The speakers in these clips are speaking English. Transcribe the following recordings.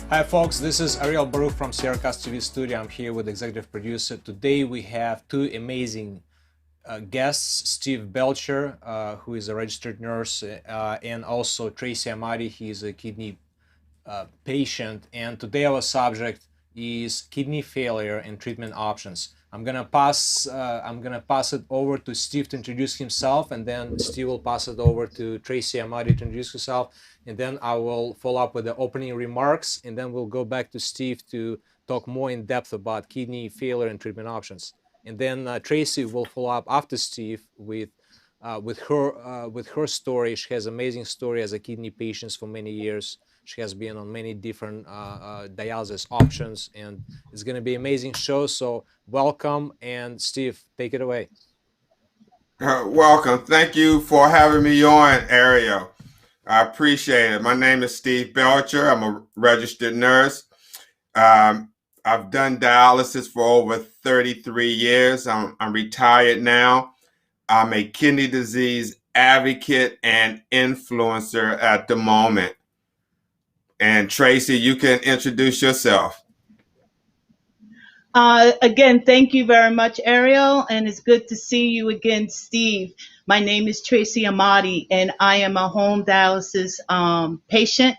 Hi folks, this is Ariel Baruch from Sierracast TV studio. I'm here with executive producer. Today we have two amazing guests, Steve Belcher, who is a registered nurse, and also Tracey Amadi. He is a kidney patient, and today our subject is kidney failure and treatment options. I'm gonna pass it over to Steve to introduce himself, and then Steve will pass it over to Tracey Amadi to introduce herself, and then I will follow up with the opening remarks, and then we'll go back to Steve to talk more in depth about kidney failure and treatment options. And then Tracey will follow up after Steve with her story. She has amazing story as a kidney patient for many years. She has been on many different dialysis options, and it's going to be an amazing show. So welcome, and Steve, take it away. Welcome. Thank you for having me on, Ariel. I appreciate it. My name is Steve Belcher. I'm a registered nurse. I've done dialysis for over 33 years. I'm retired now. I'm a kidney disease advocate and influencer at the moment. And Tracey, you can introduce yourself. Again, thank you very much, Ariel, and it's good to see you again, Steve. My name is Tracey Amadi, and I am a home dialysis patient.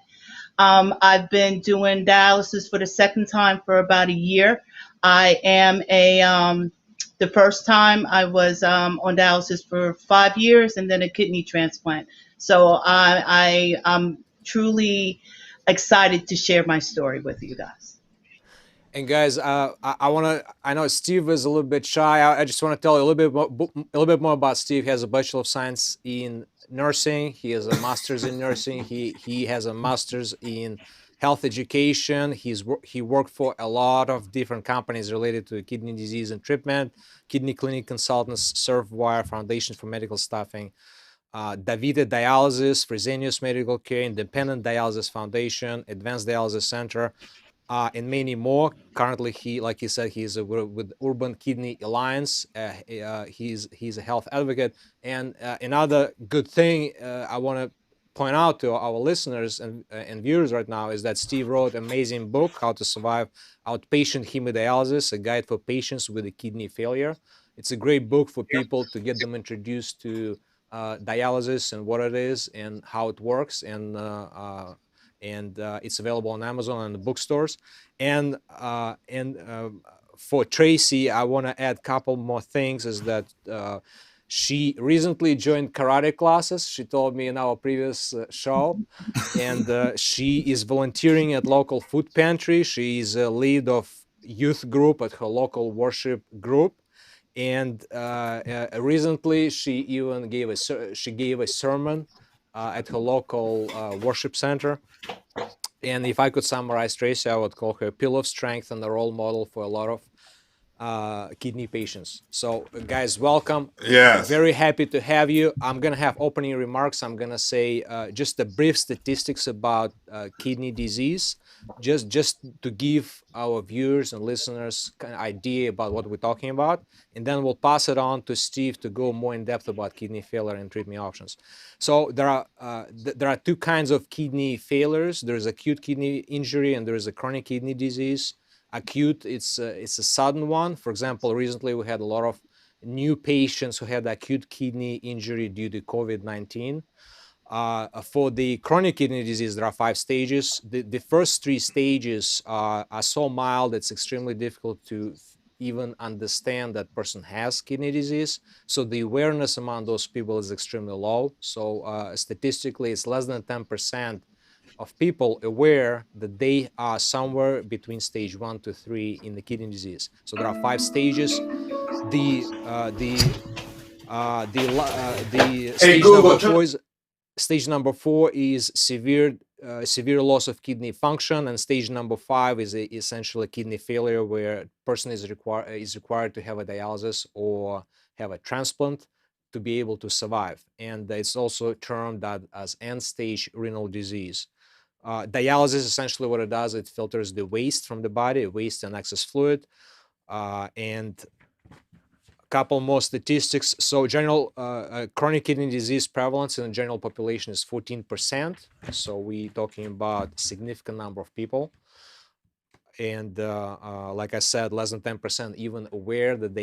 I've been doing dialysis for the second time for about a year. I am the first time I was on dialysis for 5 years and then a kidney transplant. So I'm truly excited to share my story with you guys. And guys, I know Steve is a little bit shy. I just want to tell you a little bit more about Steve. He has a Bachelor of Science in nursing. He has a master's in nursing. He has a master's in health education. He worked for a lot of different companies related to kidney disease and treatment, kidney clinic consultants, Surfwire, Foundation for Medical Staffing, Davide Dialysis, Fresenius Medical Care, Independent Dialysis Foundation, Advanced Dialysis Center, and many more. Currently, like he said, he's with Urban Kidney Alliance. He's a health advocate. And another good thing I want to point out to our listeners and viewers right now is that Steve wrote an amazing book, How to Survive Outpatient Hemodialysis, a guide for patients with a kidney failure. It's a great book for people to get them introduced to dialysis and what it is and how it works, and it's available on Amazon and the bookstores. And for Tracey, I want to add a couple more things. Is that she recently joined karate classes. She told me in our previous show, and she is volunteering at local food pantry. She is a lead of youth group at her local worship group. And recently, she even gave a sermon at her local worship center. And if I could summarize Tracey, I would call her a pillar of strength and a role model for a lot of kidney patients. So guys, welcome. Yes. Very happy to have you. I'm gonna have opening remarks. I'm gonna say just a brief statistics about kidney disease, just to give our viewers and listeners an idea about what we're talking about, and then we'll pass it on to Steve to go more in depth about kidney failure and treatment options. So there are two kinds of kidney failures. There is acute kidney injury and there is a chronic kidney disease. Acute, it's a sudden one. For example, recently we had a lot of new patients who had acute kidney injury due to COVID-19. For the chronic kidney disease, there are 5 stages. The first 3 stages are so mild it's extremely difficult to even understand that person has kidney disease. So the awareness among those people is extremely low. So statistically, it's less than 10% of people aware that they are somewhere between stage 1 to 3 in the kidney disease. So there are 5 stages. The stage number 4 is severe loss of kidney function, and stage number 5 is essentially kidney failure, where a person is required to have a dialysis or have a transplant to be able to survive. And it's also termed that as end-stage renal disease. Dialysis, essentially what it does, it filters the waste from the body, waste and excess fluid. And a couple more statistics. So general chronic kidney disease prevalence in the general population is 14%. So we're talking about a significant number of people. and like I said, less than 10% even aware that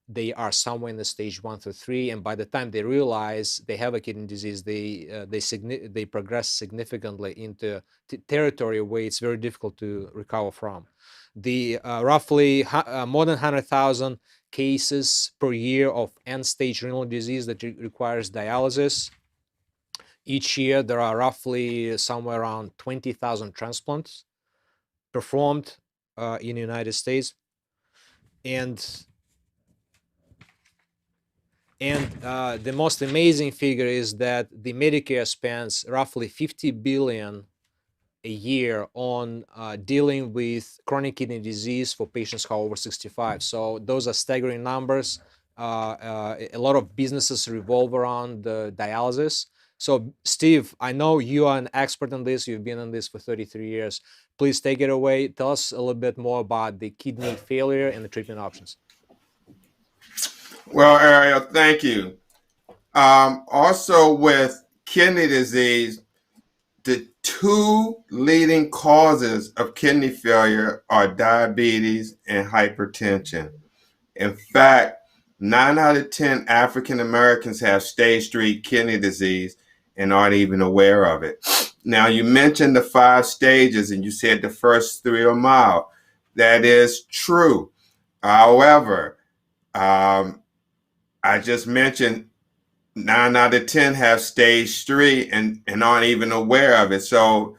they are somewhere in the stage 1 through 3, and by the time they realize they have a kidney disease, they progress significantly into territory where it's very difficult to recover from. The roughly more than 100,000 cases per year of end-stage renal disease that requires dialysis. Each year, there are roughly somewhere around 20,000 transplants performed in the United States, and the most amazing figure is that the Medicare spends roughly 50 billion a year on dealing with chronic kidney disease for patients who are over 65. So those are staggering numbers. A lot of businesses revolve around dialysis. So Steve, I know you are an expert in this. You've been in this for 33 years. Please take it away. Tell us a little bit more about the kidney failure and the treatment options. Well, Ariel, thank you. Also, with kidney disease, the two leading causes of kidney failure are diabetes and hypertension. In fact, 9 out of 10 African Americans have stage 3 kidney disease and aren't even aware of it. Now, you mentioned the 5 stages and you said the first 3 are mild. That is true. However, I just mentioned 9 out of 10 have stage 3 and aren't even aware of it. So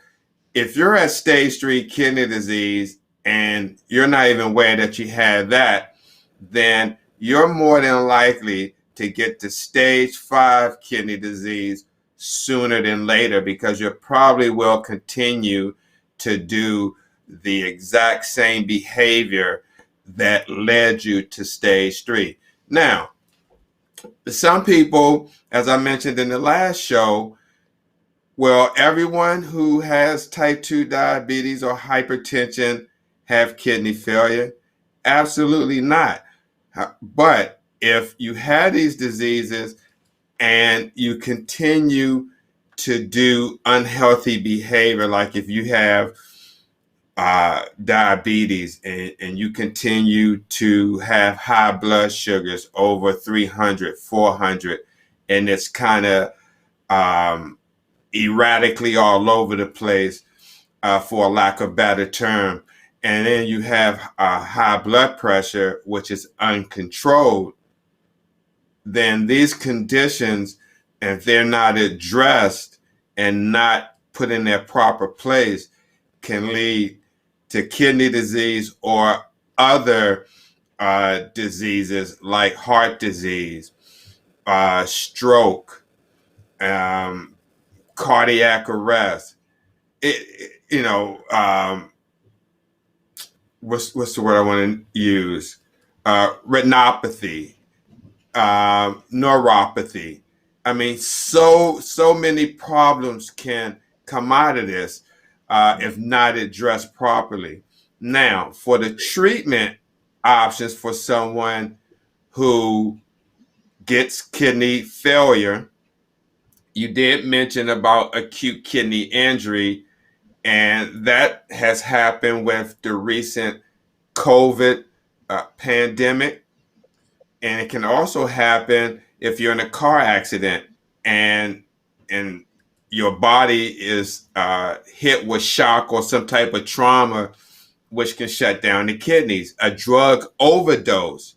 if you're at stage 3 kidney disease and you're not even aware that you have that, then you're more than likely to get to stage 5 kidney disease sooner than later, because you probably will continue to do the exact same behavior that led you to stage 3. Now, some people, as I mentioned in the last show, well, everyone who has type 2 diabetes or hypertension have kidney failure? Absolutely not. But if you have these diseases and you continue to do unhealthy behavior, like if you have diabetes and you continue to have high blood sugars over 300, 400, and it's kind of erratically all over the place, for lack of better term, and then you have high blood pressure, which is uncontrolled, then these conditions, if they're not addressed and not put in their proper place, can lead to kidney disease or other diseases like heart disease, stroke, cardiac arrest. What's the word I want to use? Retinopathy, neuropathy. I mean, so many problems can come out of this if not addressed properly. Now, for the treatment options for someone who gets kidney failure, you did mention about acute kidney injury, and that has happened with the recent COVID pandemic. And it can also happen if you're in a car accident and your body is hit with shock or some type of trauma, which can shut down the kidneys. A drug overdose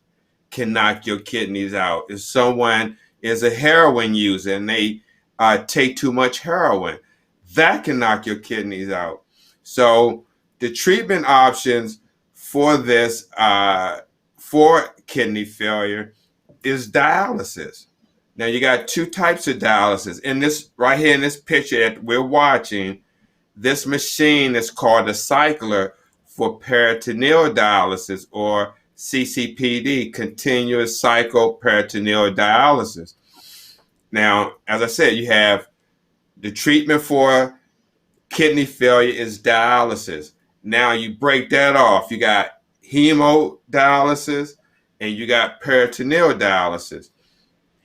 can knock your kidneys out. If someone is a heroin user and they take too much heroin, that can knock your kidneys out. So the treatment options for this, for kidney failure, is dialysis. Now you got 2 types of dialysis. In this right here in this picture that we're watching, this machine is called a cycler for peritoneal dialysis, or CCPD, continuous cycle peritoneal dialysis. Now, as I said, you have the treatment for kidney failure is dialysis. Now you break that off. You got hemodialysis and you got peritoneal dialysis.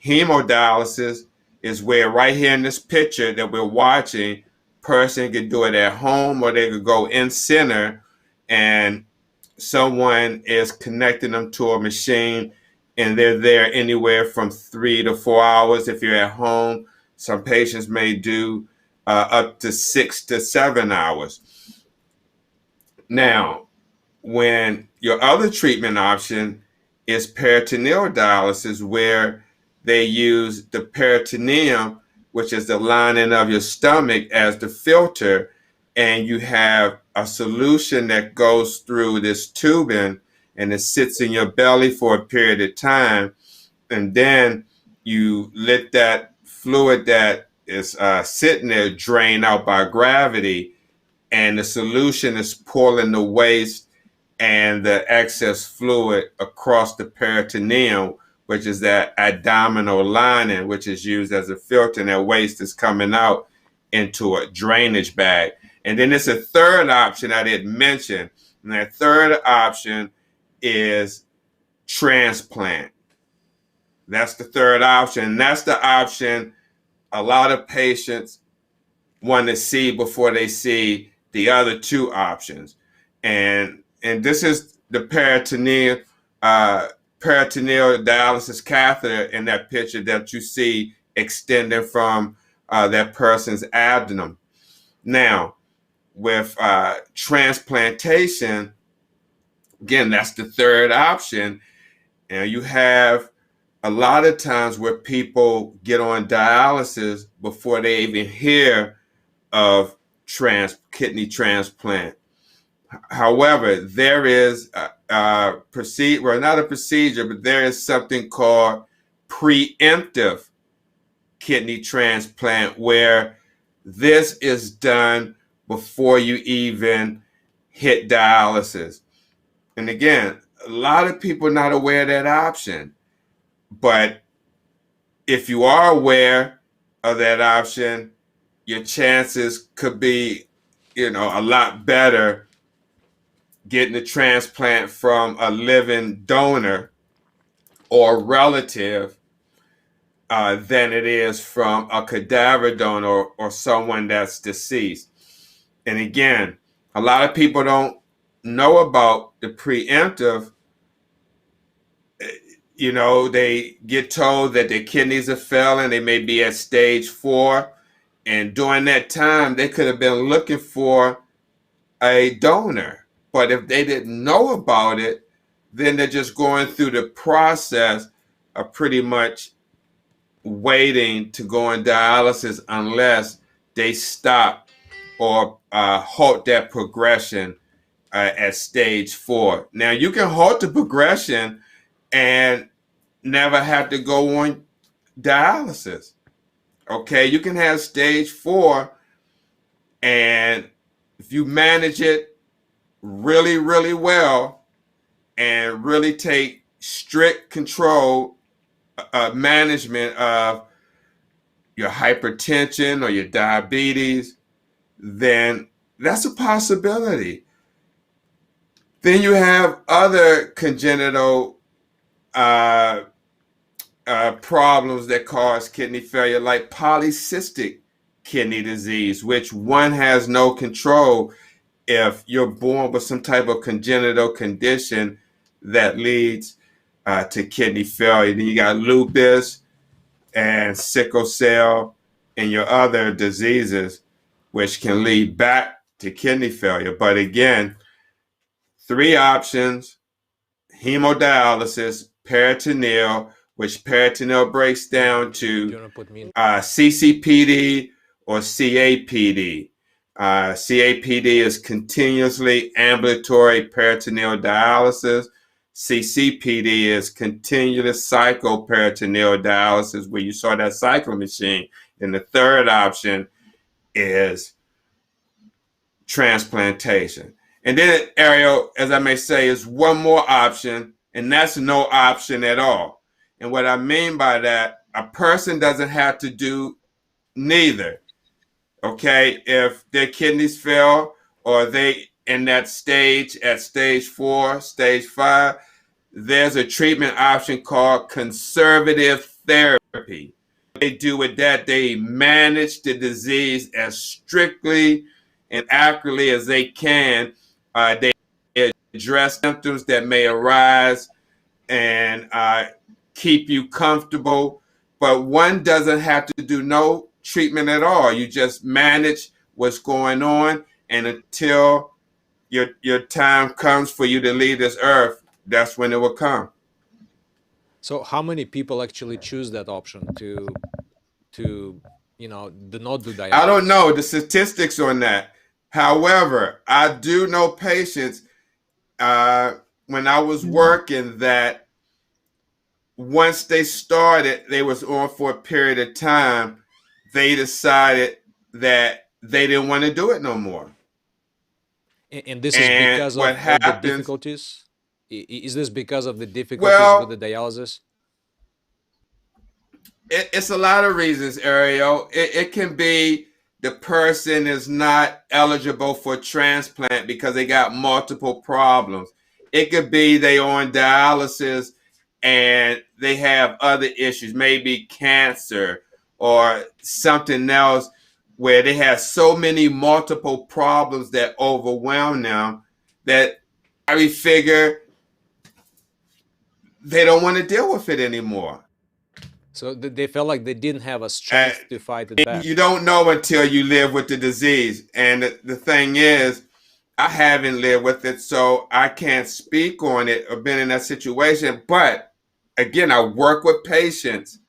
Hemodialysis is where right here in this picture that we're watching, person can do it at home or they could go in center and someone is connecting them to a machine, and they're there anywhere from 3 to 4 hours. If you're at home, some patients may do up to 6 to 7 hours. Now, when your other treatment option is peritoneal dialysis, where they use the peritoneum, which is the lining of your stomach, as the filter, and you have a solution that goes through this tubing and it sits in your belly for a period of time, and then you let that fluid that is sitting there drain out by gravity, and the solution is pulling the waste and the excess fluid across the peritoneum, which is that abdominal lining, which is used as a filter, and that waste is coming out into a drainage bag. And then there's a third option I didn't mention, and that third option is transplant. That's the third option. And that's the option a lot of patients want to see before they see the other two options. And this is the peritoneal dialysis catheter in that picture that you see extending from that person's abdomen. Now, with transplantation, again, that's the third option. And you have a lot of times where people get on dialysis before they even hear of kidney transplant. However, there is a procedure, well, not a procedure, but there is something called preemptive kidney transplant, where this is done before you even hit dialysis. And again, a lot of people are not aware of that option. But if you are aware of that option, your chances could be, a lot better getting a transplant from a living donor or relative than it is from a cadaver donor or someone that's deceased. And again, a lot of people don't know about the preemptive. They get told that their kidneys are failing, they may be at stage 4, and during that time, they could have been looking for a donor. But if they didn't know about it, then they're just going through the process of pretty much waiting to go on dialysis unless they stop or halt that progression at stage 4. Now, you can halt the progression and never have to go on dialysis. Okay, you can have stage 4, and if you manage it really, really well and really take strict control, management of your hypertension or your diabetes, then that's a possibility. Then you have other congenital problems that cause kidney failure, like polycystic kidney disease, which one has no control if you're born with some type of congenital condition that leads to kidney failure. Then you got lupus and sickle cell and your other diseases, which can lead back to kidney failure. But again, 3 options: hemodialysis, peritoneal, which peritoneal breaks down to CCPD or CAPD. CAPD is continuously ambulatory peritoneal dialysis. CCPD is continuous cycle peritoneal dialysis, where you saw that cycle machine. And the third option is transplantation. And then, Ariel, as I may say, is one more option, and that's no option at all. And what I mean by that, a person doesn't have to do neither. Okay, if their kidneys fail or they in that stage at stage 4, stage 5, there's a treatment option called conservative therapy. What they do with that, they manage the disease as strictly and accurately as they can. They address symptoms that may arise and keep you comfortable. But one doesn't have to do no treatment at all. You just manage what's going on, and until your time comes for you to leave this earth, that's when it will come. So how many people actually choose that option to do not do dialysis? I don't know the statistics on that. However, I do know patients when I was working that once they started, they was on for a period of time, they decided that they didn't want to do it no more. And this is because what of all the happens? difficulties? Is this because of the difficulties with the dialysis? It's a lot of reasons, Ariel. It can be the person is not eligible for transplant because they got multiple problems. It could be they on dialysis and they have other issues, maybe cancer or something else, where they have so many multiple problems that overwhelm them that I figure they don't want to deal with it anymore. So they felt like they didn't have a strength to fight it back. You don't know until you live with the disease. And the thing is, I haven't lived with it, so I can't speak on it or been in that situation. But again, I work with patients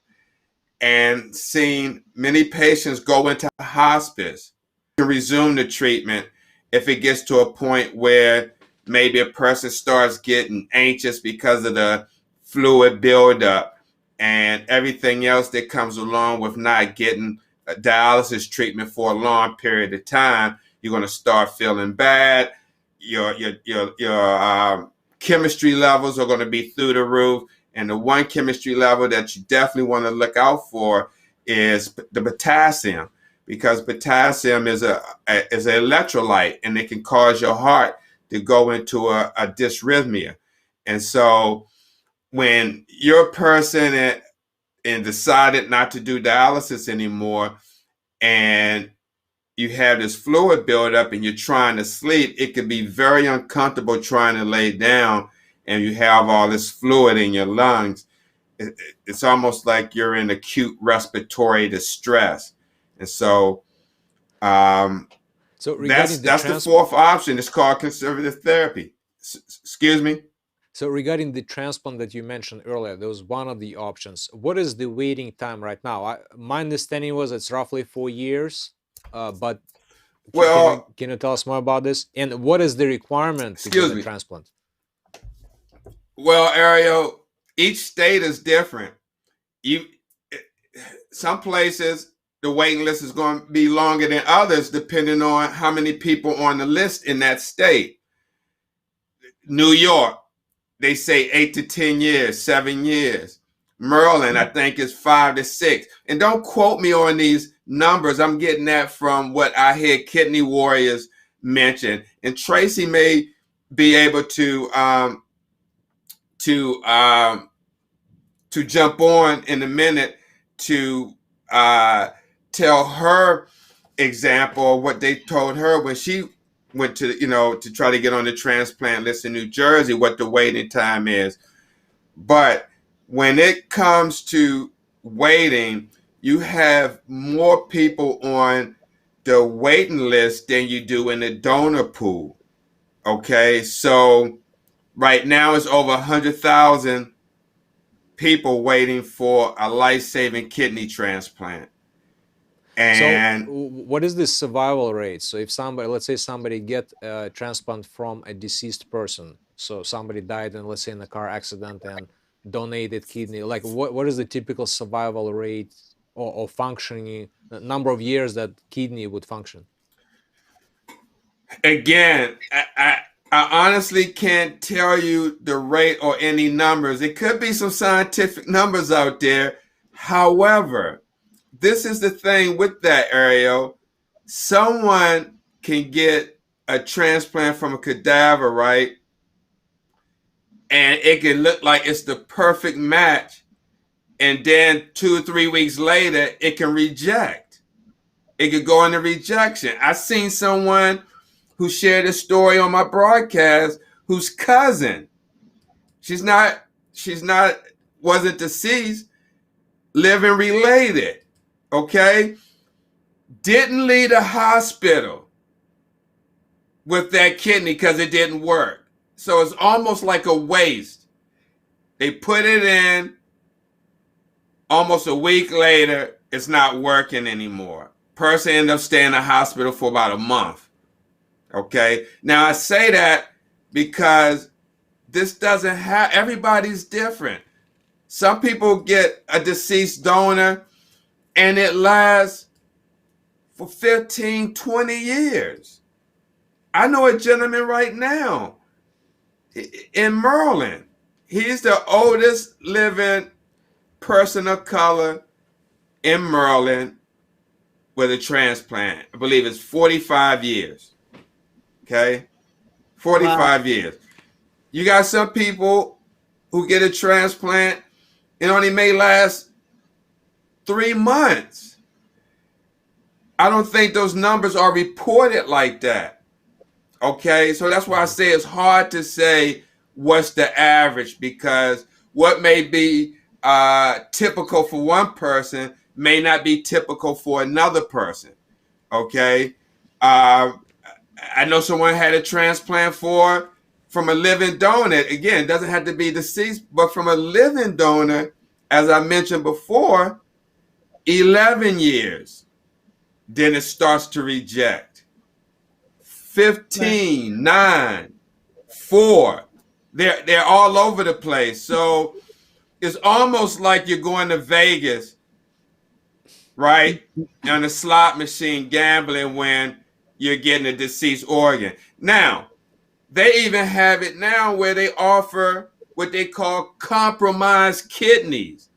and seen many patients go into hospice to resume the treatment if it gets to a point where maybe a person starts getting anxious because of the fluid buildup and everything else that comes along with not getting a dialysis treatment for a long period of time. You're going to start feeling bad. Your chemistry levels are going to be through the roof. And the one chemistry level that you definitely want to look out for is the potassium, because potassium is an electrolyte, and it can cause your heart to go into a dysrhythmia. And so when you're a person and decided not to do dialysis anymore, and you have this fluid buildup and you're trying to sleep, it can be very uncomfortable trying to lay down and you have all this fluid in your lungs. It's almost like you're in acute respiratory distress. And so that's the fourth option. It's called conservative therapy. Excuse me? So regarding the transplant that you mentioned earlier, that was one of the options. What is the waiting time right now? My understanding was it's roughly 4 years, but can you tell us more about this? And what is the requirement to get a transplant? Well, Ariel, each state is different. Some places the waiting list is going to be longer than others, depending on how many people on the list in that state. New York, they say 8 to 10 years, 7 years. Maryland, I think, is 5 to 6. And don't quote me on these numbers. I'm getting that from what I hear kidney warriors mention. And Tracey may be able to jump on in a minute to tell her example of what they told her when she went to to try to get on the transplant list in New Jersey, what the waiting time is. But when it comes to waiting, you have more people on the waiting list than you do in the donor pool. Okay, so right now it's over 100,000 people waiting for a life-saving kidney transplant. And so what is the survival rate? So if let's say somebody get a transplant from a deceased person, so somebody died in, let's say, in a car accident and donated kidney, like what is the typical survival rate or functioning number of years that kidney would function? Again, I honestly can't tell you the rate or any numbers. It could be some scientific numbers out there. However, this is the thing with that, Ariel. Someone can get a transplant from a cadaver, right? And it can look like it's the perfect match. And then 2 or 3 weeks later, it can reject. It could go into rejection. I seen someone who shared a story on my broadcast whose cousin, she's not, wasn't deceased, living related, okay, didn't leave the hospital with that kidney because it didn't work. So it's almost like a waste. They put it in, almost a week later, it's not working anymore. Person ended up staying in the hospital for about a month. Okay. Now I say that because this doesn't have, everybody's different. Some people get a deceased donor and it lasts for 15, 20 years. I know a gentleman right now in Maryland. He's the oldest living person of color in Maryland with a transplant. I believe it's 45 years. Okay? Wow. 45 years. You got some people who get a transplant, it only may last 3 months. I don't think those numbers are reported like that. Okay? So that's why I say it's hard to say what's the average, because what may be typical for one person may not be typical for another person. Okay? I know someone had a transplant from a living donor. Again, it doesn't have to be deceased, but from a living donor, as I mentioned before, 11 years. Then it starts to reject. Right. 15, 9, 4. They're all over the place. So it's almost like you're going to Vegas, right? On a slot machine gambling when you're getting a deceased organ. Now, they even have it now where they offer what they call compromised kidneys.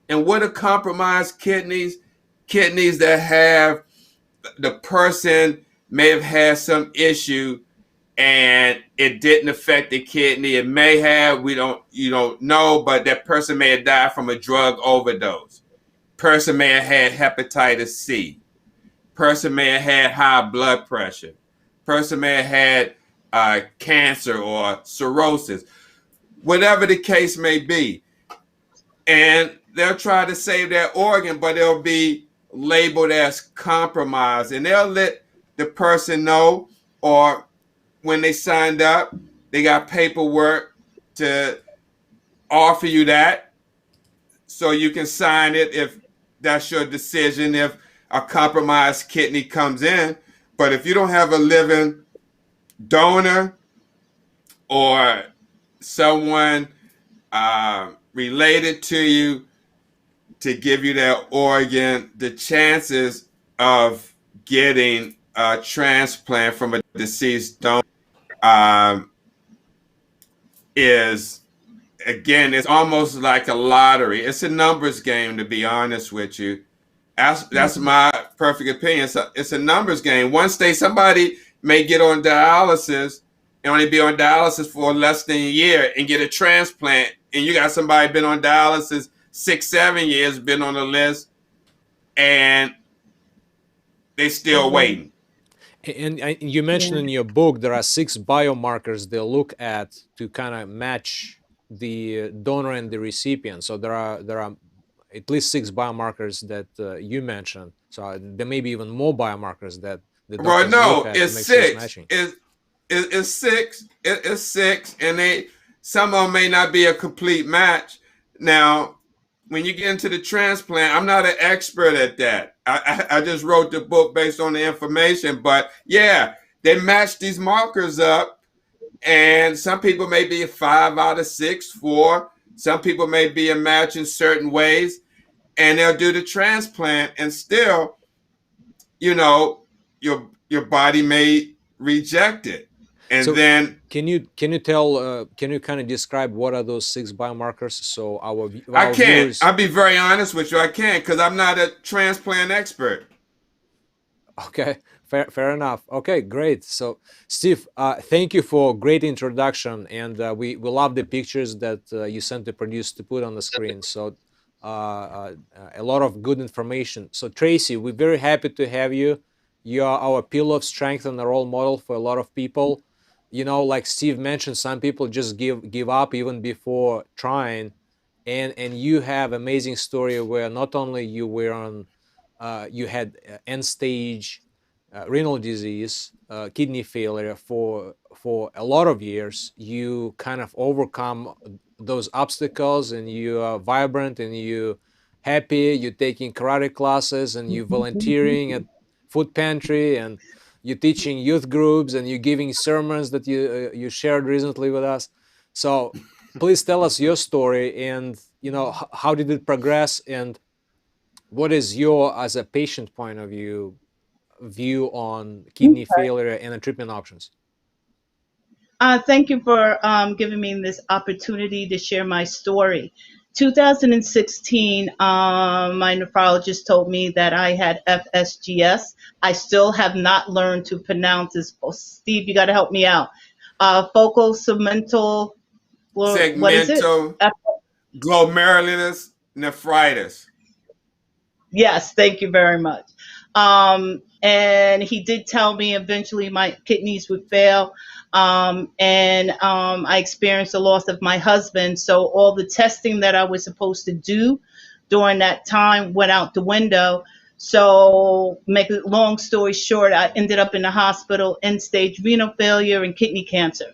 And what are compromised kidneys? Kidneys that have, the person may have had some issue and it didn't affect the kidney. It may have, you don't know, but that person may have died from a drug overdose. Person may have had hepatitis C. Person may have had high blood pressure. Person may have had cancer or cirrhosis, whatever the case may be. And they'll try to save that organ, but it'll be labeled as compromised. And they'll let the person know, or when they signed up, they got paperwork to offer you that, so you can sign it if that's your decision, if a compromised kidney comes in. But if you don't have a living donor or someone related to you to give you that organ, the chances of getting a transplant from a deceased donor is, again, it's almost like a lottery. It's a numbers game, to be honest with you. That's my perfect opinion. It's a numbers game. One state, somebody may get on dialysis and only be on dialysis for less than a year and get a transplant, and you got somebody been on dialysis 6, 7 years, been on the list, and they still waiting. And you mentioned in your book there are 6 biomarkers they look at to kind of match the donor and the recipient. So there are at least 6 biomarkers that you mentioned. So there may be even more biomarkers that the Well, doctors look no, at to it's make sure it's 6. matching. It's 6. It's 6, and some of them may not be a complete match. Now, when you get into the transplant, I'm not an expert at that. I just wrote the book based on the information, but yeah, they match these markers up, and some people may be a 5 out of 6, 4. Some people may be a match in certain ways, and they'll do the transplant, and still, you know, your body may reject it, and So then can you tell can you kind of describe what are those 6 biomarkers so I our can't. viewers. I'll be very honest with you. I can't, because I'm not a transplant expert. Okay, fair enough. Okay, great. So, Steve, thank you for great introduction, and we love the pictures that you sent the producer to put on the screen. So, a lot of good information. So, Tracey, we're very happy to have you. You are our pillar of strength and a role model for a lot of people. like Steve mentioned, some people just give up even before trying, and you have amazing story where not only you were on, you had end stage renal disease, kidney failure for a lot of years. You kind of overcome those obstacles, and you are vibrant, and you happy. You're taking karate classes, and you volunteering at food pantry, and you're teaching youth groups, and you're giving sermons that you shared recently with us. So please tell us your story, and how did it progress, and what is your, as a patient point of view on kidney failure and the treatment options? Thank you for giving me this opportunity to share my story. 2016, my nephrologist told me that I had FSGS. I still have not learned to pronounce this. Oh, Steve, you got to help me out. Focal segmental, what is it? Segmental glomerulus nephritis. Yes, thank you very much. And he did tell me eventually my kidneys would fail. And I experienced the loss of my husband. So all the testing that I was supposed to do during that time went out the window. So, make a long story short, I ended up in the hospital, end stage renal failure and kidney cancer.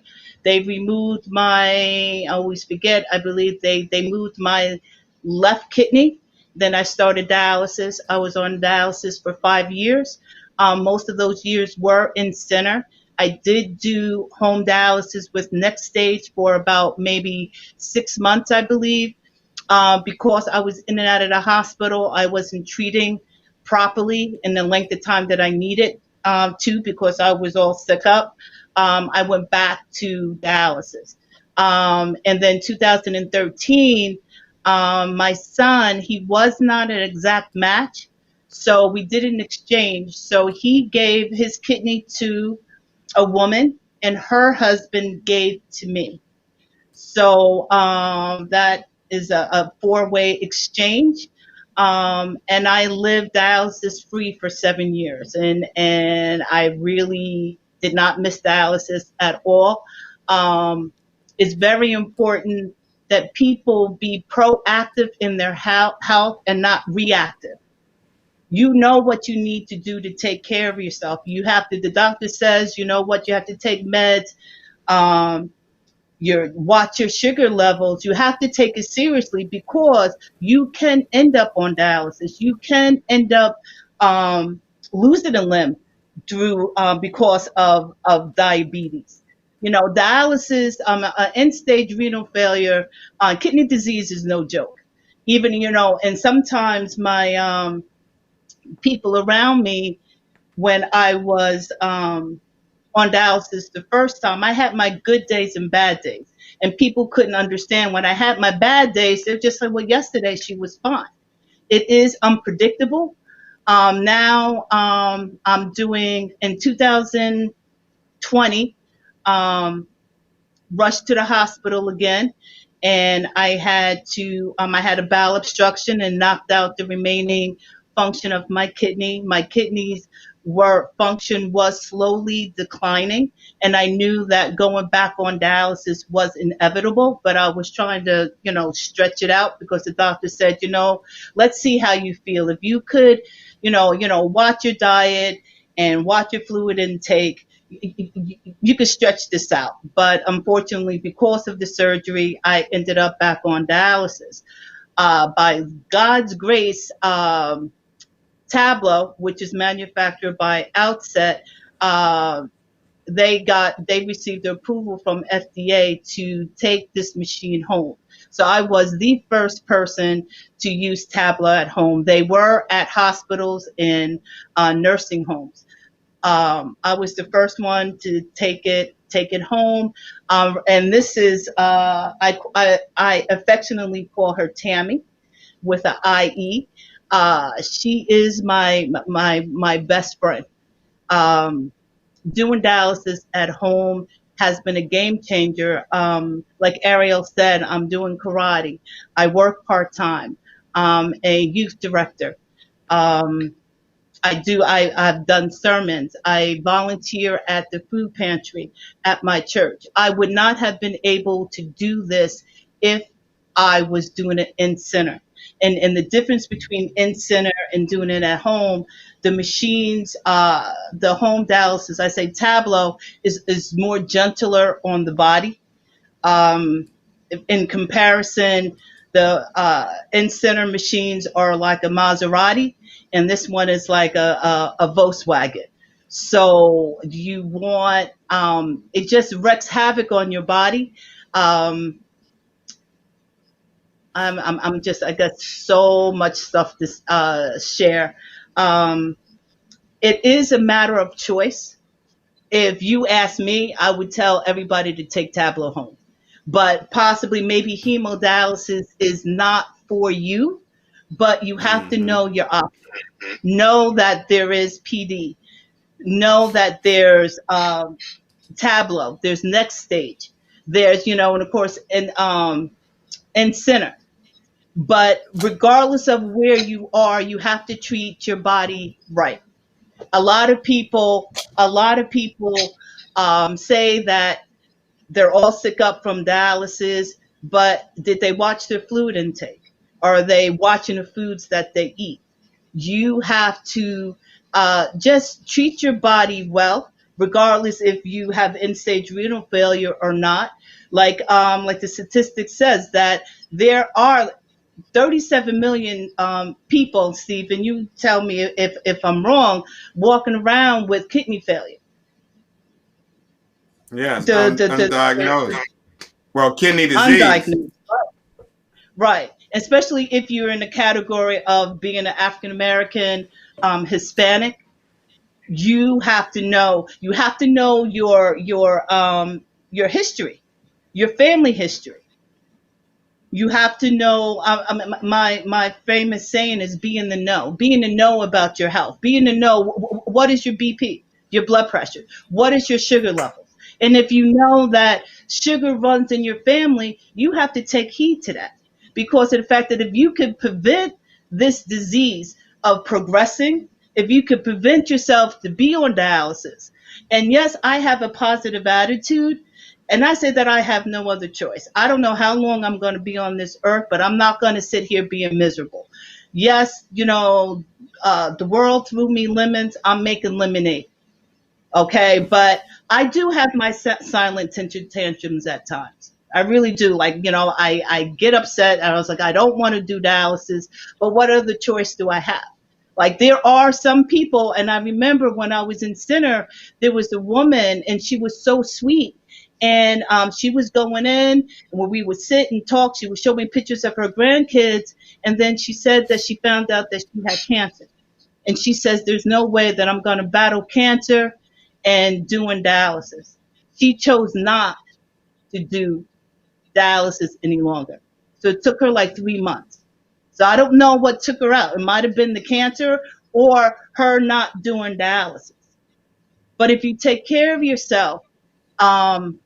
They removed my, I always forget, I believe they moved my left kidney. Then I started dialysis. I was on dialysis for 5 years. Most of those years were in center. I did do home dialysis with next stage for about maybe 6 months, I believe. Because I was in and out of the hospital, I wasn't treating properly in the length of time that I needed to, because I was all sick up. I went back to dialysis. And then 2013, my son, he was not an exact match. So we did an exchange. So he gave his kidney to a woman, and her husband gave to me. So that is a four-way exchange. And I lived dialysis free for 7 years, and I really did not miss dialysis at all. Um, it's very important that people be proactive in their health and not reactive. You know what you need to do to take care of yourself. You have to, the doctor says, you know what, you have to take meds. Um, watch your sugar levels. You have to take it seriously, because you can end up on dialysis. You can end up losing a limb through because of diabetes. Dialysis, end stage renal failure, kidney disease is no joke. Even, and sometimes my people around me, when I was on dialysis the first time, I had my good days and bad days. And people couldn't understand when I had my bad days. They're just like, well, yesterday she was fine. It is unpredictable. Now I'm doing, in 2020, rushed to the hospital again. And I had a bowel obstruction and knocked out the remaining function of my kidney. My kidneys function was slowly declining. And I knew that going back on dialysis was inevitable, but I was trying to, stretch it out, because the doctor said, let's see how you feel. If you could, watch your diet and watch your fluid intake, you could stretch this out. But unfortunately, because of the surgery, I ended up back on dialysis. By God's grace, Tableau, which is manufactured by Outset, they received the approval from FDA to take this machine home. So I was the first person to use Tableau at home. They were at hospitals and nursing homes. I was the first one to take it home. And this is, I affectionately call her Tammy, with an IE. She is my best friend. Doing dialysis at home has been a game changer. Like Ariel said, I'm doing karate. I work part time. I'm a youth director. Um, I've done sermons. I volunteer at the food pantry at my church. I would not have been able to do this if I was doing it in center. And the difference between in center and doing it at home, the machines, the home dialysis, I say Tableau is more gentler on the body. Um, in comparison, the in-center machines are like a Maserati, and this one is like a Volkswagen. So you want it just wreaks havoc on your body. Um, I'm just I got so much stuff to share. Um, it is a matter of choice. If you ask me, I would tell everybody to take Tableau home. But possibly maybe hemodialysis is not for you, but you have to Mm-hmm. know your options. Know that there is PD. Know that there's Tableau. There's next stage. There's, and of course, in center. But regardless of where you are, you have to treat your body right. A lot of people say that they're all sick up from dialysis, but did they watch their fluid intake? Are they watching the foods that they eat? You have to just treat your body well, regardless if you have end-stage renal failure or not. Like the statistic says that there are 37 million people, Steve, and you tell me if I'm wrong, walking around with kidney failure. Yes, The undiagnosed. Well, kidney disease. undiagnosed, right? Especially if you're in the category of being an African American, Hispanic, you have to know your history, your family history. You have to know. My famous saying is be in the know. Be in the know about your health. Be in the know. What is your BP, your blood pressure? What is your sugar levels? And if you know that sugar runs in your family, you have to take heed to that, because of the fact that if you could prevent this disease of progressing, if you could prevent yourself to be on dialysis, and yes, I have a positive attitude, and I say that I have no other choice. I don't know how long I'm going to be on this earth, but I'm not going to sit here being miserable. Yes, the world threw me lemons. I'm making lemonade. Okay, but I do have my silent tantrums at times. I really do. Like, I get upset and I was like, I don't want to do dialysis, but what other choice do I have? Like, there are some people, and I remember when I was in center, there was a woman and she was so sweet. And she was going in, and when we would sit and talk, she would show me pictures of her grandkids. And then she said that she found out that she had cancer. And she says, there's no way that I'm going to battle cancer and doing dialysis. She chose not to do dialysis any longer. So it took her like 3 months. So I don't know what took her out. It might have been the cancer or her not doing dialysis. But if you take care of yourself, um,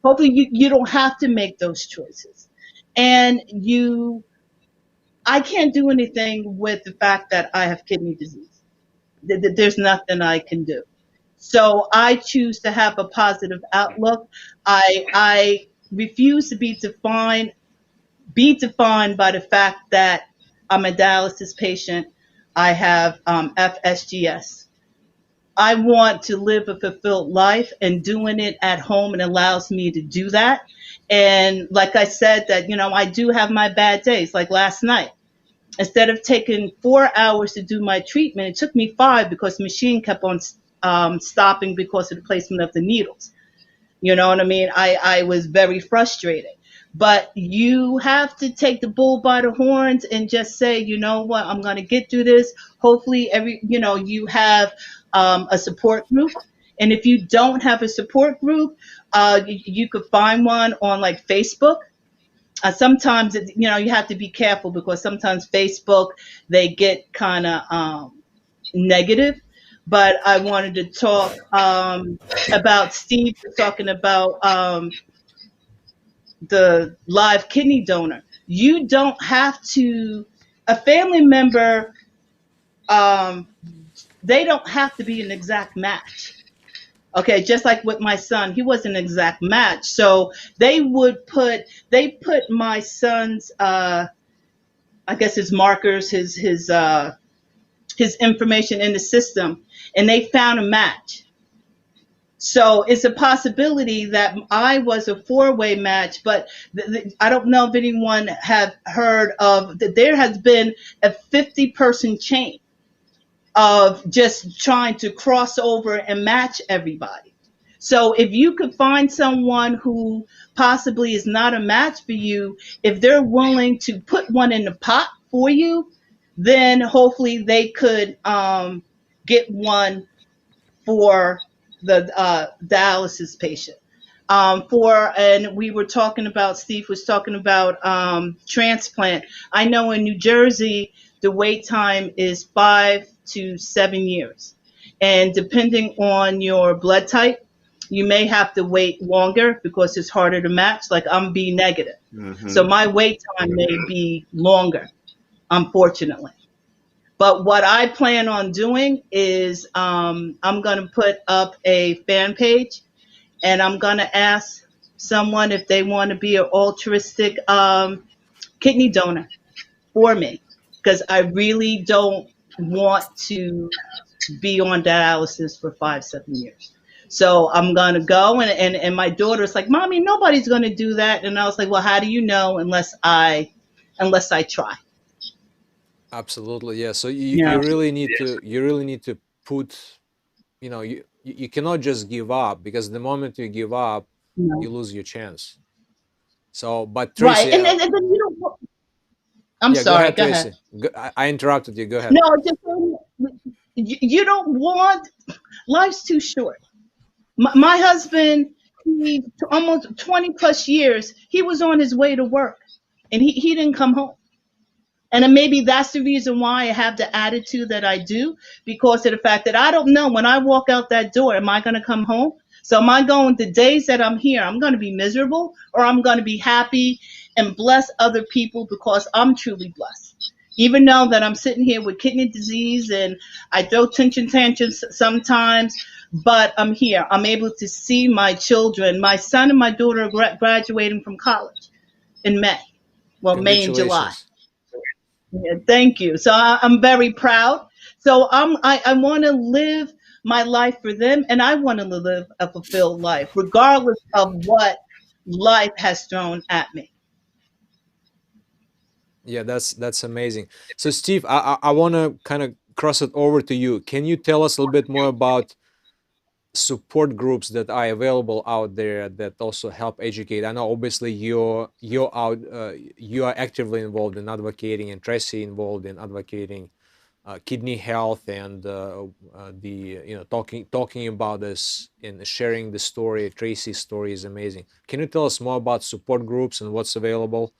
hopefully you don't have to make those choices. And I can't do anything with the fact that I have kidney disease. There's nothing I can do. So I choose to have a positive outlook. I refuse to be defined by the fact that I'm a dialysis patient. I have FSGS. I want to live a fulfilled life, and doing it at home and allows me to do that. And like I said, that I do have my bad days. Like last night, instead of taking 4 hours to do my treatment, it took me 5 because the machine kept on stopping because of the placement of the needles. You know what I mean? I was very frustrated. But you have to take the bull by the horns and just say, you know what, I'm going to get through this. Hopefully, you have a support group. And if you don't have a support group, you could find one on like Facebook. Sometimes, you have to be careful because sometimes Facebook, they get kind of negative. But I wanted to talk about Steve talking about the live kidney donor. You don't have to, a family member, um, they don't have to be an exact match. Okay, just like with my son, he wasn't an exact match. So they put my son's I guess his markers, his information in the system, and they found a match. So it's a possibility that I was a four-way match, but I don't know if anyone have heard of that. There has been a 50-person chain of just trying to cross over and match everybody. So if you could find someone who possibly is not a match for you, if they're willing to put one in the pot for you, then hopefully they could get one for the dialysis patient. And we were talking about, Steve was talking about transplant. I know in New Jersey, the wait time is 5 to 7 years. And depending on your blood type, you may have to wait longer because it's harder to match. Like I'm B negative. Mm-hmm. So my wait time may be longer, unfortunately. But what I plan on doing is I'm going to put up a fan page, and I'm going to ask someone if they want to be an altruistic kidney donor for me, because I really don't want to be on dialysis for 5, 7 years. So I'm going to go, and my daughter's like, Mommy, nobody's going to do that. And I was like, well, how do you know unless I try? Absolutely, yeah. So Yeah. you really need to put, you cannot just give up, because the moment you give up, No. you lose your chance. So, but Right. Tracey, And then you don't, I'm yeah, sorry. go ahead, Go ahead. Tracey. I interrupted you. Go ahead. No, just you don't want. Life's too short. My husband, he almost 20 plus years. He was on his way to work, and he didn't come home. And then maybe that's the reason why I have the attitude that I do, because of the fact that I don't know when I walk out that door, am I going to come home? So am I going, the days that I'm here, I'm going to be miserable, or I'm going to be happy and bless other people because I'm truly blessed. Even though that I'm sitting here with kidney disease and I throw tension tantrums sometimes, but I'm here. I'm able to see my children. My son and my daughter are graduating from college in May. Well, May and July. Congratulations. Yeah, thank you. So I'm very proud. So I want to live my life for them, and I want to live a fulfilled life, regardless of what life has thrown at me. Yeah, that's amazing. So, Steve, I want to kind of cross it over to you. Can you tell us a little bit more about support groups that are available out there that also help educate? I know obviously you are actively involved in advocating, and Tracy involved in advocating kidney health, and talking about this and sharing the story. Tracy's story is amazing. Can you tell us more about support groups and what's available?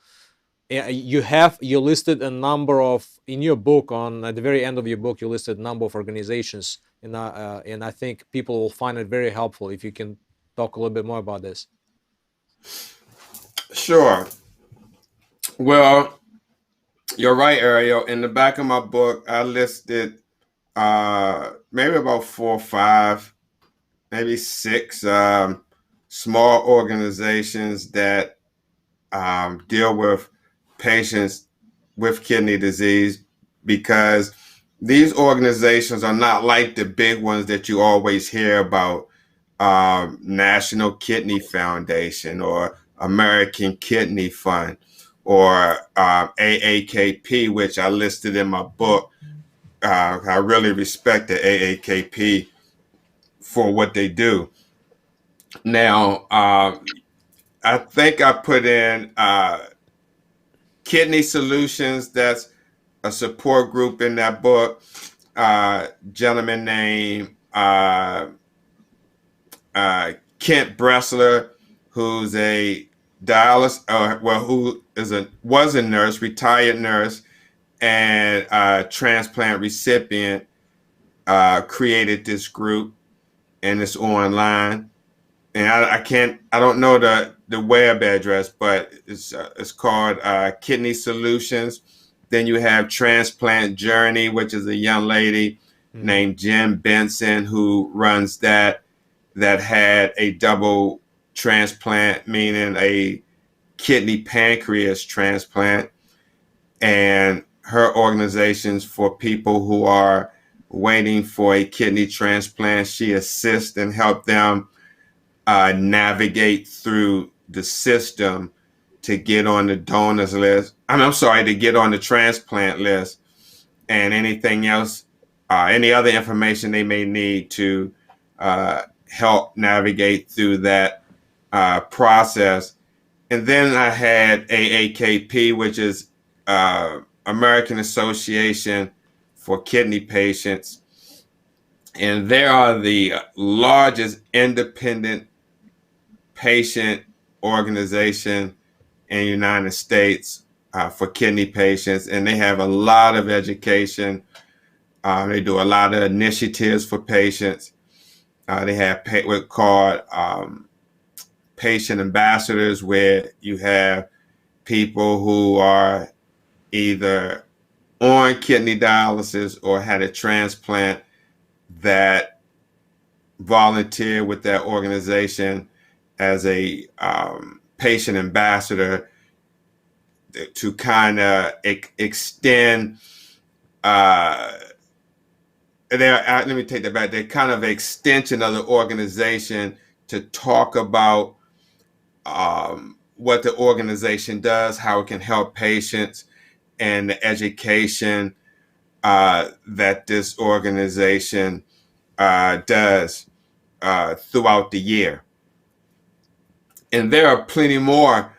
You listed a number of, in your book, on at the very end of your book, you listed a number of organizations, and I think people will find it very helpful if you can talk a little bit more about this. Sure. Well, you're right, Ariel. In the back of my book, I listed maybe about 4 or 5, maybe 6 small organizations that deal with patients with kidney disease, because these organizations are not like the big ones that you always hear about, National Kidney Foundation or American Kidney Fund or AAKP, which I listed in my book. I really respect the AAKP for what they do. Now, I think I put in Kidney Solutions. That's a support group in that book. Gentleman named Kent Bressler, who's a dialysis, who was a nurse, retired nurse, and transplant recipient, created this group, and it's online. And I don't know the web address, but it's called Kidney Solutions. Then you have Transplant Journey, which is a young lady named Jim Benson, who runs that had a double transplant, meaning a kidney pancreas transplant, and her organizations for people who are waiting for a kidney transplant. She assists and help them navigate through the system to get on the donors list. I'm sorry, to get on the transplant list, and anything else, any other information they may need to help navigate through that process. And then I had AAKP, which is American Association for Kidney Patients. And they are the largest independent patient organization in the United States for kidney patients. And they have a lot of education. They do a lot of initiatives for patients. They have what's called patient ambassadors, where you have people who are either on kidney dialysis or had a transplant that volunteer with that organization as a patient ambassador to kind of extend let me take that back. They're kind of an extension of the organization to talk about what the organization does, how it can help patients, and the education that this organization does throughout the year. And there are plenty more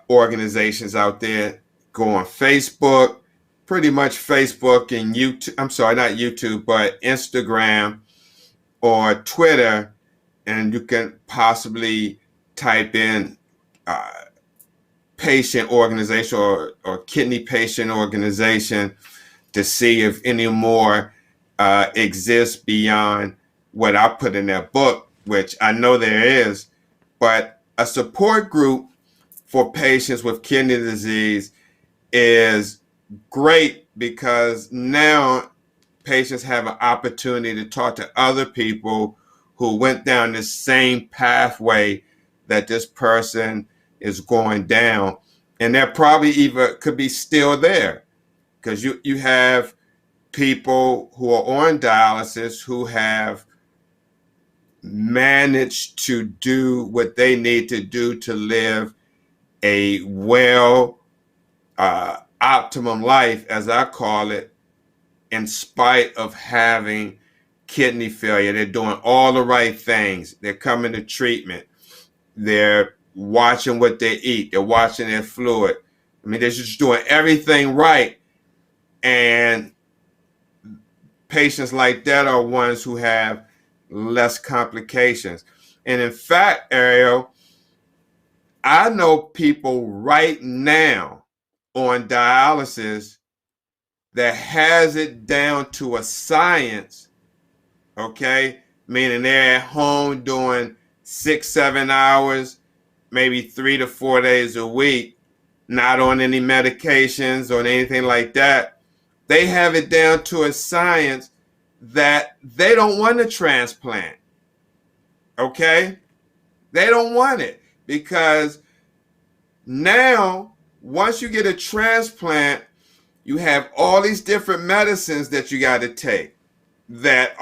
organizations out there. Go on Facebook, pretty much Facebook and YouTube. I'm sorry, not YouTube, but Instagram or Twitter, and you can possibly type in patient organization or kidney patient organization to see if any more exists beyond what I put in that book, which I know there is. But a support group for patients with kidney disease is great, because now patients have an opportunity to talk to other people who went down the same pathway that this person is going down. And that probably even could be still there, because you have people who are on dialysis who have managed to do what they need to do to live a optimum life, as I call it, in spite of having kidney failure. They're doing all the right things. They're coming to treatment. They're watching what they eat. They're watching their fluid. I mean, they're just doing everything right. And patients like that are ones who have less complications. And in fact, Ariel, I know people right now on dialysis that has it down to a science, okay? Meaning they're at home doing 6-7 hours, maybe 3 to 4 days a week, not on any medications or anything like that. They have it down to a science that they don't want a transplant, okay? They don't want it, because now, once you get a transplant, you have all these different medicines that you got to take that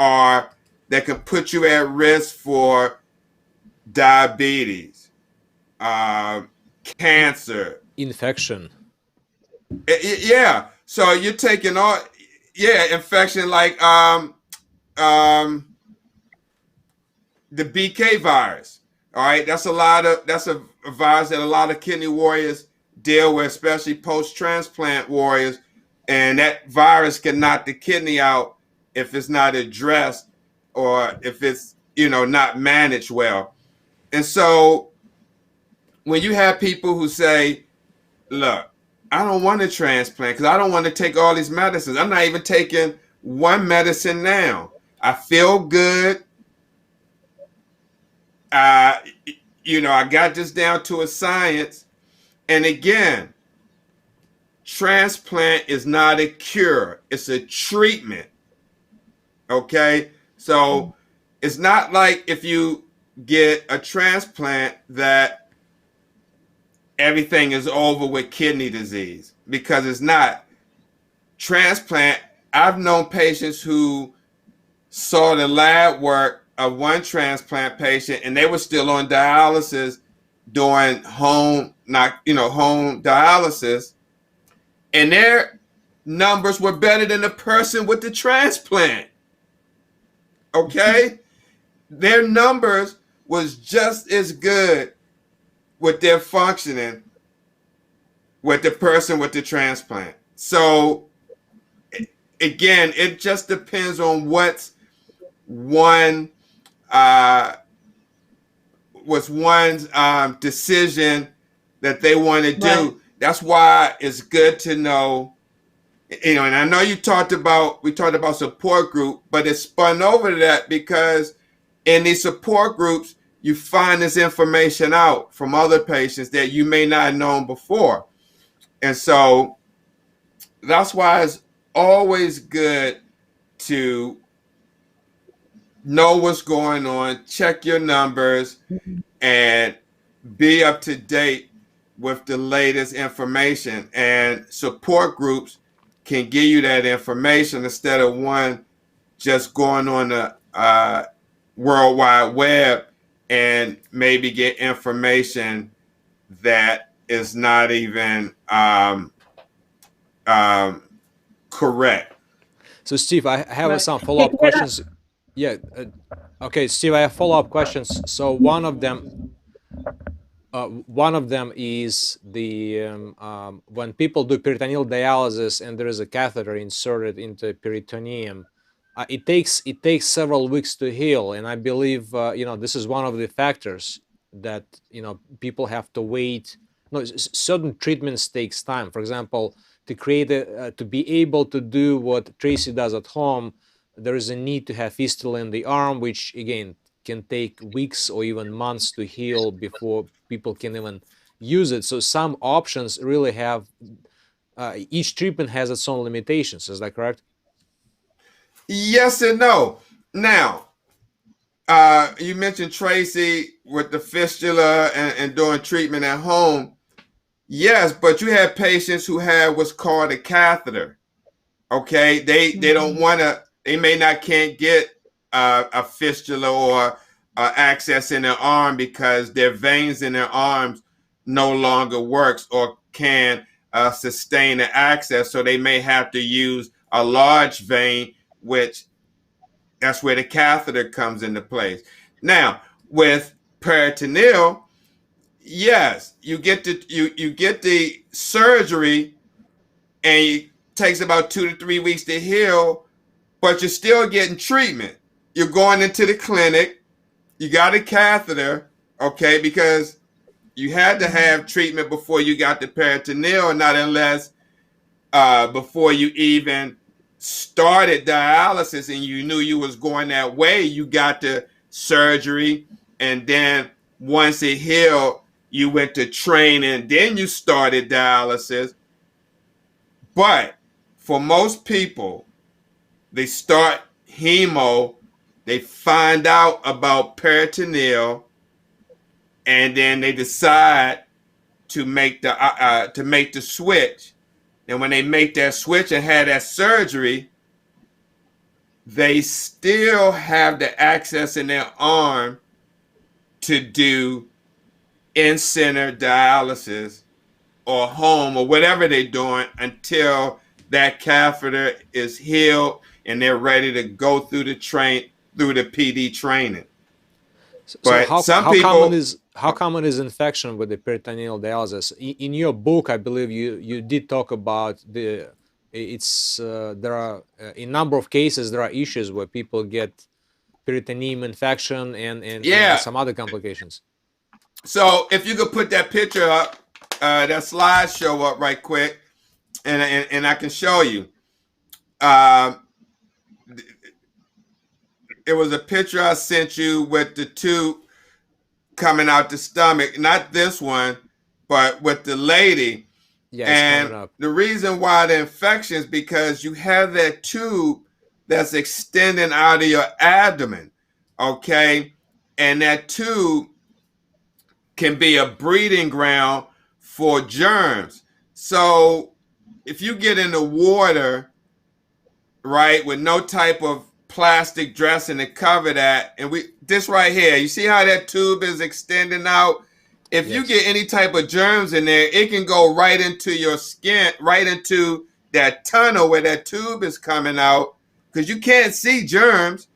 can put you at risk for diabetes, cancer, Infection. Yeah. So you're taking infection like the BK virus. All right, that's a virus that a lot of kidney warriors deal with, especially post-transplant warriors. And that virus can knock the kidney out if it's not addressed, or if it's not managed well. And so when you have people who say, look, I don't want a transplant because I don't want to take all these medicines. I'm not even taking one medicine now. I feel good. I got this down to a science. And again, transplant is not a cure. It's a treatment. Okay, so it's not like if you get a transplant that everything is over with kidney disease, because it's not. Transplant, I've known patients who saw the lab work of one transplant patient and they were still on dialysis doing home, not, home dialysis, and their numbers were better than the person with the transplant. Okay, their numbers was just as good with their functioning with the person with the transplant. So again, it just depends on what's one uh, was one's decision that they want to Right. do. That's why it's good to know. And I know we talked about support group, but it spun over to that because in these support groups, you find this information out from other patients that you may not have known before. And so that's why it's always good to know what's going on, check your numbers, and be up to date with the latest information. And support groups can give you that information instead of one just going on the World Wide Web and maybe get information that is not even um, correct. So, Steve, I have Right. some follow Hey, up questions. Yeah. Okay, Steve, I have follow up questions. So, one of them is the when people do peritoneal dialysis and there is a catheter inserted into peritoneum, it takes several weeks to heal, and I believe this is one of the factors that people have to wait. No, certain treatments takes time. For example, to be able to do what Tracey does at home, there is a need to have fistula in the arm, which again can take weeks or even months to heal before people can even use it. So some options really have each treatment has its own limitations. Is that correct? Yes and no. Now, you mentioned Tracey with the fistula and doing treatment at home. Yes, but you have patients who have what's called a catheter. Okay, they don't want to. They may not can't get a fistula or access in their arm because their veins in their arms no longer works or can sustain the access. So they may have to use a large vein, which that's where the catheter comes into place. Now, with peritoneal, yes, you get the surgery, and it takes about 2 to 3 weeks to heal, but you're still getting treatment. You're going into the clinic. You got a catheter, okay, because you had to have treatment before you got the peritoneal, not unless before you even started dialysis and you knew you was going that way, you got the surgery, and then once it healed, you went to training, then you started dialysis. But for most people, they start hemo, they find out about peritoneal, and then they decide to make the switch. And when they make that switch and have that surgery, they still have the access in their arm to do in-center dialysis or home or whatever they're doing until that catheter is healed and they're ready to go through the PD training. So But how some how common people, is how common is infection with the peritoneal dialysis? In your book, I believe you did talk about it's there are in number of cases there are issues where people get peritoneum infection and yeah. some other complications. So if you could put that picture up, that slideshow up right quick, and I can show you. Um, it was a picture I sent you with the tube coming out the stomach, not this one, but with the lady. Yeah, it's coming And up. the reason why the infection is because you have that tube that's extending out of your abdomen. Okay. And that tube can be a breeding ground for germs. So if you get in the water, right, with no type of plastic dressing to cover that, and this right here, you see how that tube is extending out? If you Yes. get any type of germs in there, it can go right into your skin, right into that tunnel where that tube is coming out, because you can't see germs.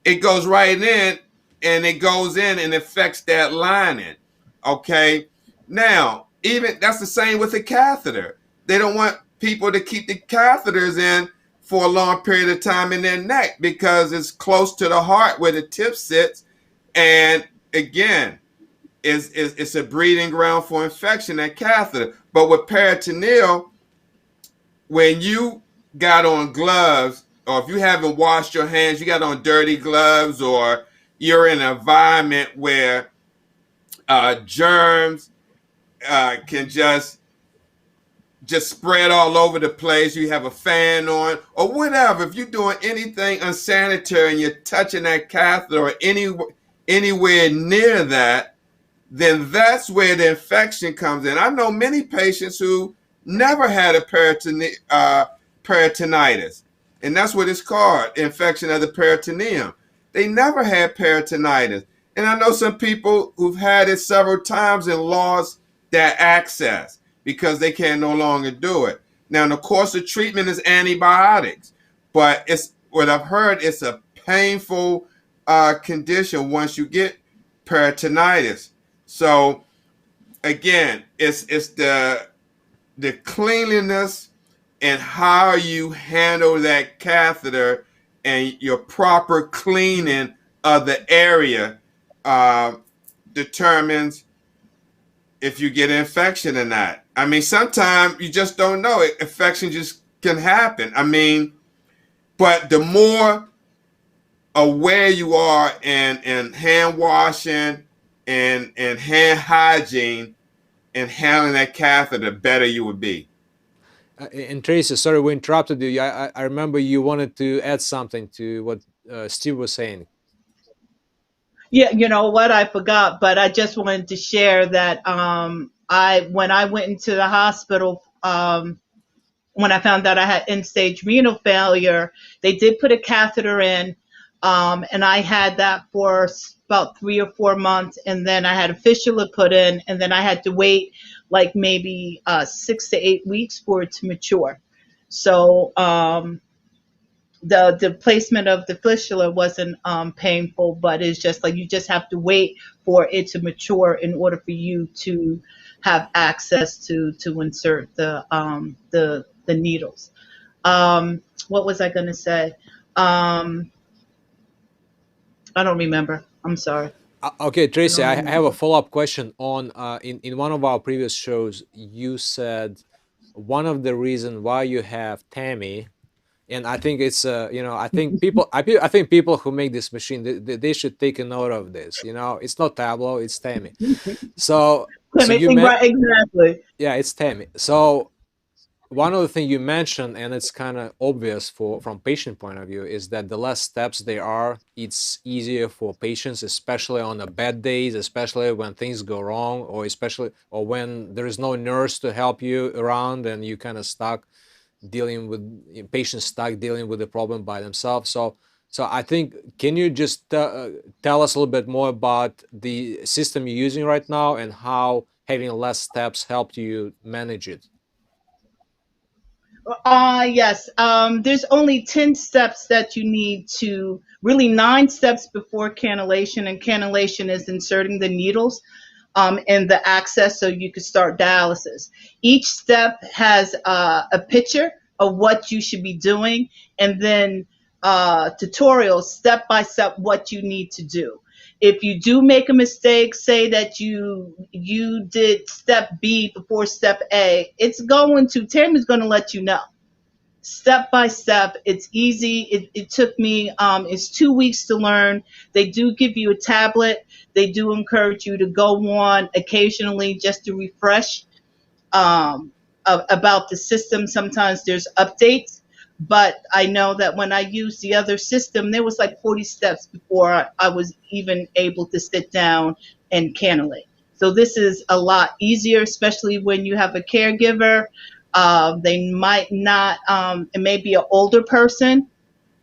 It goes right in, and it goes in and affects that lining. Okay. Now, even that's the same with the catheter. They don't want people to keep the catheters in for a long period of time in their neck because it's close to the heart where the tip sits. And again, it's a breeding ground for infection, that catheter. But with peritoneal, when you got on gloves, or if you haven't washed your hands, you got on dirty gloves, or you're in an environment where germs can just spread all over the place. You have a fan on or whatever. If you're doing anything unsanitary and you're touching that catheter or anywhere near that, then that's where the infection comes in. I know many patients who never had a peritonitis, and that's what it's called, infection of the peritoneum. They never had peritonitis. And I know some people who've had it several times and lost that access because they can no longer do it. Now, the course of treatment is antibiotics, but it's what I've heard, it's a painful condition once you get peritonitis. So again, it's the cleanliness and how you handle that catheter and your proper cleaning of the area determines if you get an infection or not. I mean, sometimes you just don't know. Infection just can happen. I mean, but the more aware you are in hand washing and hand hygiene and handling that catheter, the better you would be. And Tracy, sorry we interrupted you. I remember you wanted to add something to what Steve was saying. Yeah, you know what? I forgot, but I just wanted to share that I when I went into the hospital, when I found out I had end stage renal failure, they did put a catheter in, and I had that for about 3 or 4 months, and then I had a fistula put in, and then I had to wait like maybe 6 to 8 weeks for it to mature. So the placement of the fistula wasn't painful, but it's just like you just have to wait for it to mature in order for you to have access to insert the needles. What was I going to say? I don't remember. I'm sorry. Okay, I Tracy, don't I have a remember. follow-up question on in one of our previous shows. You said one of the reasons why you have Tammy, and I think it's I think I think people who make this machine, they should take a note of this. It's not Tableau, it's Tammy. So you met, Right, exactly. yeah, it's Tammy. So one of the things you mentioned, and it's kind of obvious from patient point of view, is that the less steps there are, it's easier for patients, especially on the bad days, especially when things go wrong, or when there is no nurse to help you around and you kind of stuck dealing with patients stuck dealing with the problem by themselves. So I think, can you just tell us a little bit more about the system you're using right now and how having less steps helped you manage it? Yes. There's only 10 steps that you need to, really 9 steps before cannulation, and cannulation is inserting the needles in the access so you can start dialysis. Each step has a picture of what you should be doing, and then tutorials step by step what you need to do. If you do make a mistake, say that you did step B before step A, Tammy's going to let you know step by step. It's easy. It took me, it's 2 weeks to learn. They do give you a tablet. They do encourage you to go on occasionally just to refresh about the system. Sometimes there's updates, But I know that when I used the other system, there was like 40 steps before I was even able to sit down and cannulate. So this is a lot easier, especially when you have a caregiver. They might not, it may be an older person.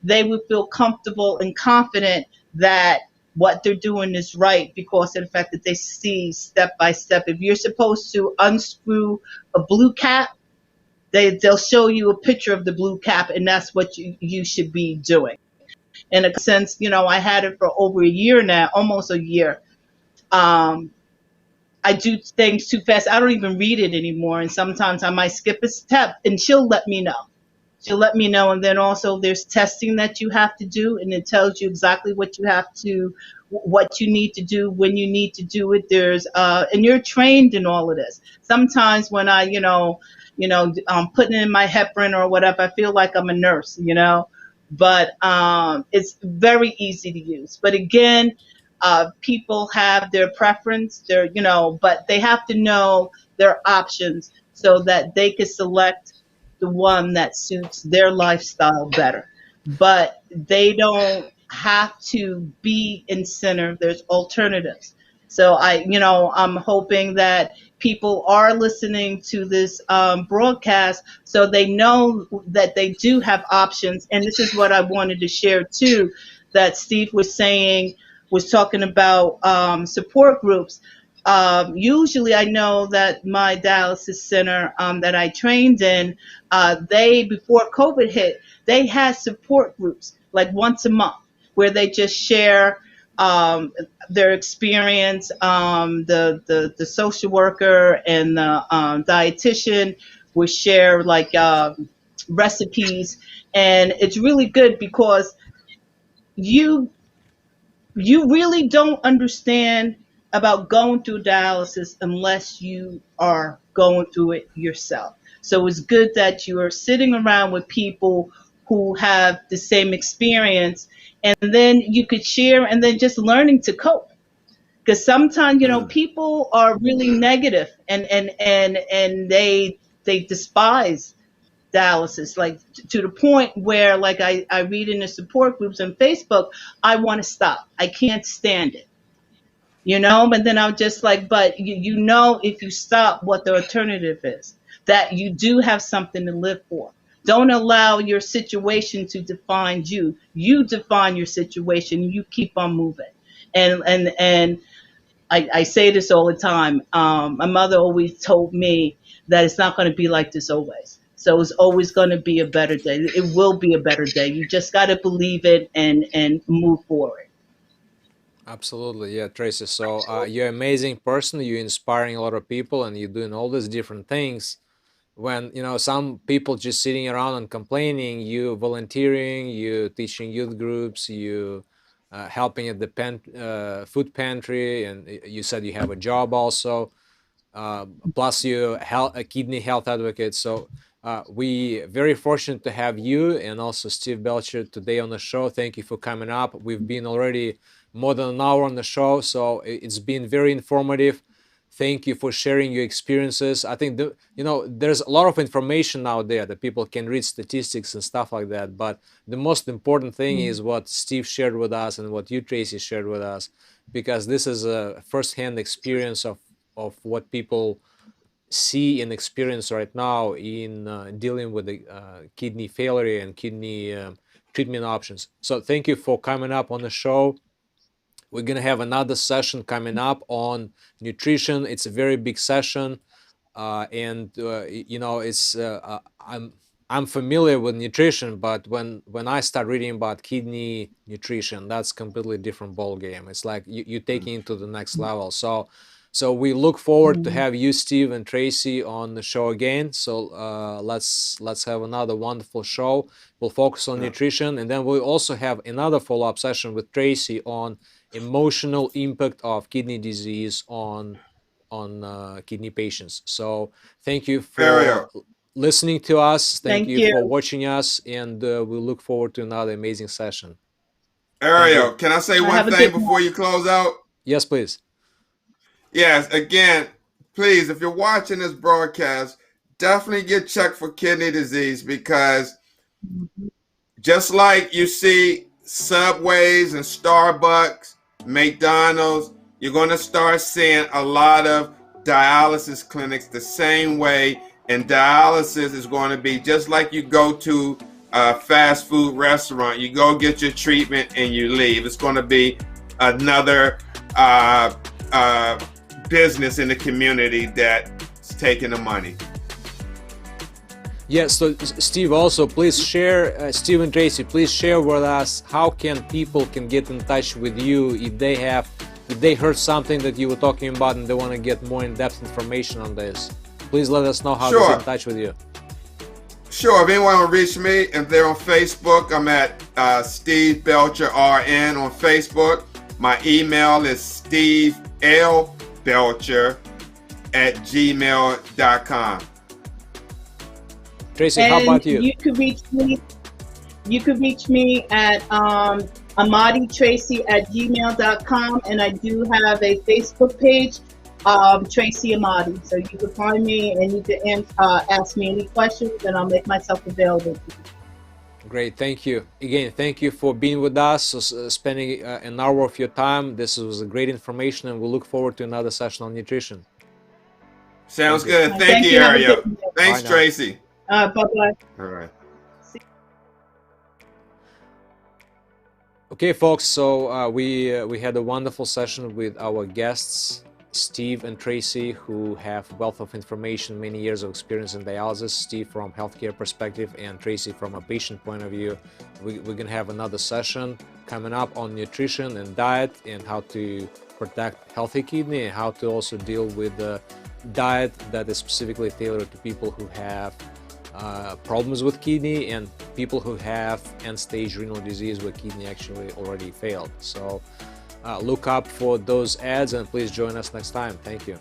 They would feel comfortable and confident that what they're doing is right because of the fact that they see step by step. If you're supposed to unscrew a blue cap, they'll show you a picture of the blue cap, and that's what you should be doing. In a sense, I had it for over a year now, almost a year. Um, I do things too fast. I don't even read it anymore, and sometimes I might skip a step, and she'll let me know. She'll let me know, and then also there's testing that you have to do, and it tells you exactly what you need to do, when you need to do it. And you're trained in all of this. Sometimes when I, putting in my heparin or whatever, I feel like I'm a nurse, but it's very easy to use. But again, people have their preference, but they have to know their options so that they can select the one that suits their lifestyle better. But they don't have to be in center. There's alternatives. So I'm hoping that people are listening to this broadcast so they know that they do have options. And this is what I wanted to share too, that Steve was talking about support groups. Usually, I know that my dialysis center that I trained in, before COVID hit, they had support groups like once a month where they just share their experience. The social worker and the dietitian would share like recipes, and it's really good because you you really don't understand about going through dialysis unless you are going through it yourself. So it's good that you are sitting around with people who have the same experience, and then you could share, and then just learning to cope. Because sometimes, people are really negative, and they despise dialysis, like to the point where, like, I read in the support groups on Facebook, I want to stop. I can't stand it, but then I'm just like, but if you stop, what the alternative is, that you do have something to live for. Don't allow your situation to define you. You define your situation. You keep on moving. And I say this all the time. My mother always told me that it's not going to be like this always. So it's always going to be a better day. It will be a better day. You just got to believe it and move forward. Absolutely, yeah, Tracy. So you're an amazing person. You're inspiring a lot of people, and you're doing all these different things. When some people just sitting around and complaining, you volunteering, you teaching youth groups, you helping at the food pantry, and you said you have a job also. Plus you a kidney health advocate. So we very fortunate to have you and also Steve Belcher today on the show. Thank you for coming up. We've been already more than an hour on the show, so it's been very informative. Thank you for sharing your experiences. I think there's a lot of information out there that people can read statistics and stuff like that. But the most important thing is what Steve shared with us and what you, Tracy, shared with us, because this is a first-hand experience of what people see and experience right now in dealing with the kidney failure and kidney treatment options. So thank you for coming up on the show. We're gonna have another session coming up on nutrition. It's a very big session, and it's I'm familiar with nutrition, but when I start reading about kidney nutrition, that's completely different ball game. It's like you taking it to the next level. So we look forward to have you, Steve and Tracy, on the show again. So let's have another wonderful show. We'll focus on nutrition, and then we'll also have another follow-up session with Tracy on emotional impact of kidney disease on kidney patients. So thank you for listening to us. Thank you for watching us, and we look forward to another amazing session. Ariel, can I say one thing before you close out? Yes, please. Yes, again, please, if you're watching this broadcast, definitely get checked for kidney disease, because Just like you see Subways and Starbucks, McDonald's, you're going to start seeing a lot of dialysis clinics the same way. And dialysis is going to be just like you go to a fast food restaurant. You go get your treatment and you leave. It's going to be another business in the community that's taking the money. Yes, so Steve, also please share, Steve and Tracey, please share with us how can people get in touch with you if they heard something that you were talking about and they want to get more in-depth information on this. Please let us know how to get in touch with you. Sure, if anyone will reach me, if they're on Facebook, I'm at Steve Belcher RN on Facebook. My email is stevelbelcher@gmail.com. Tracey, how about you? You could reach me at amaditracy@gmail.com, and I do have a Facebook page, Tracey Amadi. So you can find me and you can ask me any questions, and I'll make myself available to you. Great, thank you. Again, thank you for being with us, spending an hour of your time. This was a great information, and we'll look forward to another session on nutrition. Sounds good. Thank you, Ariel. Thanks, Tracey. Bye-bye. All right. Okay, folks, so we had a wonderful session with our guests, Steve and Tracey, who have wealth of information, many years of experience in dialysis. Steve from healthcare perspective and Tracey from a patient point of view. We're going to have another session coming up on nutrition and diet and how to protect healthy kidney and how to also deal with the diet that is specifically tailored to people who have problems with kidney and people who have end-stage renal disease where kidney actually already failed. So look up for those ads and please join us next time. Thank you.